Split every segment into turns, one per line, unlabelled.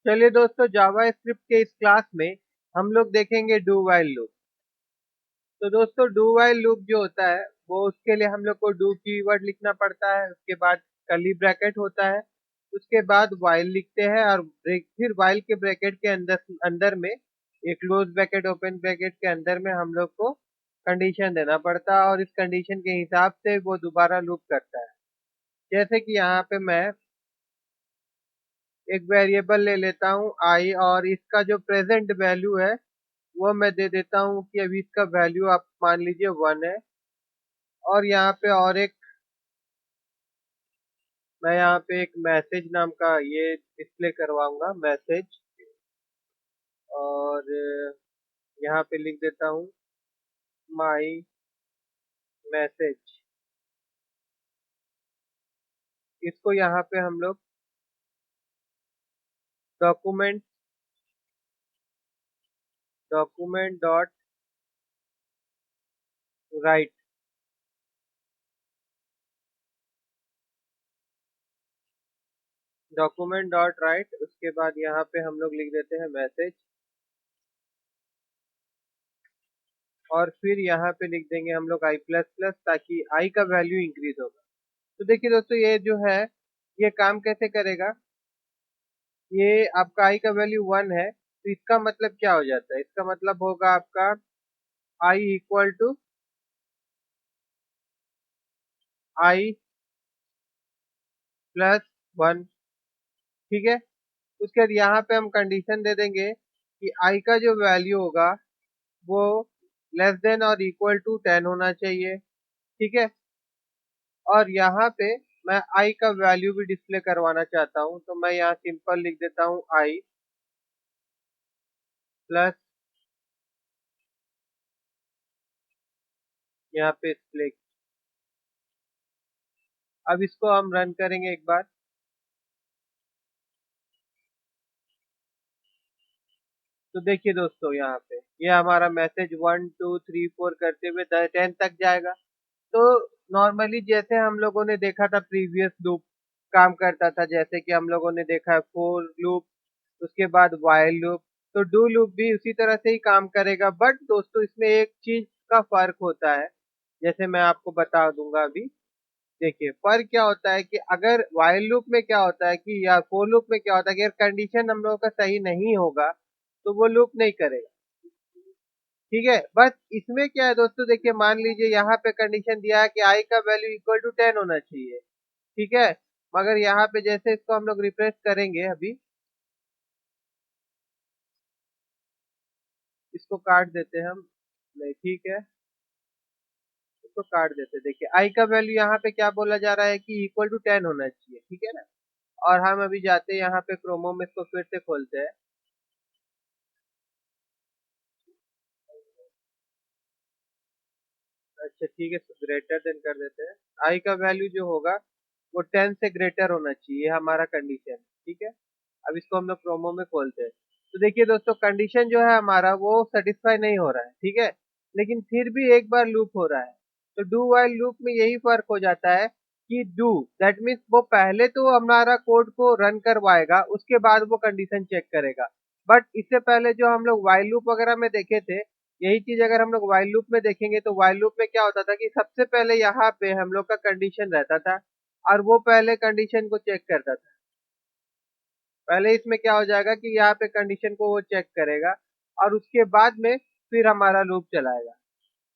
चलिए दोस्तों, जावा स्क्रिप्ट के इस क्लास में हम लोग देखेंगे डू व्हाइल लूप। तो दोस्तों, डू व्हाइल लूप जो होता है वो उसके लिए हम लोग को डू कीवर्ड लिखना पड़ता है, उसके बाद कर्ली ब्रैकेट होता है, उसके बाद व्हाइल लिखते हैं और फिर व्हाइल के ब्रैकेट के अंदर अंदर में एक क्लोज ब्रैकेट ओपन ब्रैकेट के अंदर में हम लोग को कंडीशन देना पड़ता है और इस कंडीशन के हिसाब से वो दोबारा लूप करता है। जैसे कि यहाँ पे मैं एक वेरिएबल ले लेता हूँ आई और इसका जो प्रेजेंट वैल्यू है वो मैं दे देता हूँ कि अभी इसका वैल्यू आप मान लीजिए 1 है। और यहाँ पे और एक मैं यहाँ पे एक मैसेज नाम का ये डिस्प्ले करवाऊंगा मैसेज। और यहाँ पे लिख देता हूँ माई मैसेज। इसको यहाँ पे हम लोग document document dot right document dot right उसके बाद यहाँ पे हम लोग लिख देते हैं मैसेज और फिर यहाँ पे लिख देंगे हम लोग आई प्लस प्लस ताकि आई का वैल्यू इंक्रीज होगा। तो देखिए दोस्तों, ये जो है ये काम कैसे करेगा। ये आपका आई का वैल्यू 1 है तो इसका मतलब क्या हो जाता है, इसका मतलब होगा आपका I equal to I plus 1। ठीक है, उसके बाद यहाँ पे हम कंडीशन दे देंगे कि आई का जो वैल्यू होगा वो लेस देन और इक्वल टू 10 होना चाहिए। ठीक है, और यहाँ पे मैं आई का वैल्यू भी डिस्प्ले करवाना चाहता हूँ तो मैं यहाँ सिंपल लिख देता हूँ आई प्लस, यहाँ पे डिस्प्ले। अब इसको हम रन करेंगे एक बार। तो देखिए दोस्तों, यहाँ पे ये हमारा मैसेज 1 2 3 4 करते हुए 10 तक जाएगा। तो नॉर्मली जैसे हम लोगों ने देखा था प्रीवियस लूप काम करता था, जैसे कि हम लोगों ने देखा है फोर लूप, उसके बाद व्हाइल लूप। तो डू लूप भी उसी तरह से ही काम करेगा, बट दोस्तों इसमें एक चीज का फर्क होता है, जैसे मैं आपको बता दूंगा अभी। देखिए फर्क क्या होता है कि अगर व्हाइल लूप में क्या होता है कि या फोर लूप में क्या होता है कि अगर कंडीशन हम लोगों का सही नहीं होगा तो वो लूप नहीं करेगा। ठीक है, बस इसमें क्या है दोस्तों, देखिए मान लीजिए यहाँ पे कंडीशन दिया है कि आई का वैल्यू इक्वल टू 10 होना चाहिए। ठीक है, मगर यहाँ पे जैसे इसको हम लोग रिफ्रेश करेंगे अभी, इसको काट देते हैं हम। नहीं, ठीक है, इसको काट देते हैं। देखिए आई का वैल्यू यहाँ पे क्या बोला जा रहा है कि इक्वल टू 10 होना चाहिए। ठीक है ना, और हम अभी जाते हैं यहाँ पे क्रोमो में, इसको फिर से खोलते हैं। अच्छा ठीक है, इसको ग्रेटर देन कर देते हैं। आई का वैल्यू जो होगा वो 10 से ग्रेटर होना चाहिए, ये हमारा कंडीशन है। ठीक है, अब इसको हम लोग क्रोमो में खोलते हैं। तो देखिए दोस्तों, कंडीशन जो है हमारा वो सेटिस्फाई नहीं हो रहा है। ठीक है, लेकिन फिर भी एक बार लूप हो रहा है। तो डू वाइल लूप में यही फर्क हो जाता है कि डू दैट मीन्स वो पहले तो हमारा कोड को रन करवाएगा, उसके बाद वो कंडीशन चेक करेगा। बट इससे पहले जो हम लोग वाइल लूप वगैरह में देखे थे, यही चीज अगर हम लोग वाइल लूप में देखेंगे तो वाइल लूप में क्या होता था कि सबसे पहले यहाँ पे हम लोग का कंडीशन रहता था और वो पहले कंडीशन को चेक करता था। पहले इसमें क्या हो जाएगा कि यहाँ पे कंडीशन को वो चेक करेगा और उसके बाद में फिर हमारा लूप चलाएगा।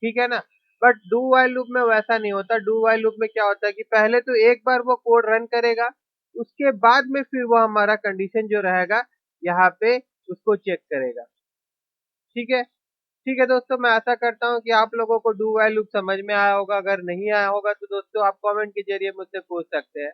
ठीक है ना, बट डू वाइल लूप में वैसा नहीं होता। डू वाइल लूप में क्या होता है कि पहले तो एक बार वो कोड रन करेगा, उसके बाद में फिर वो हमारा कंडीशन जो रहेगा यहाँ पे उसको चेक करेगा। ठीक है, ठीक है दोस्तों, मैं आशा करता हूँ कि आप लोगों को डू वाइल लूप समझ में आया होगा। अगर नहीं आया होगा तो दोस्तों आप कमेंट के जरिए मुझसे पूछ सकते हैं।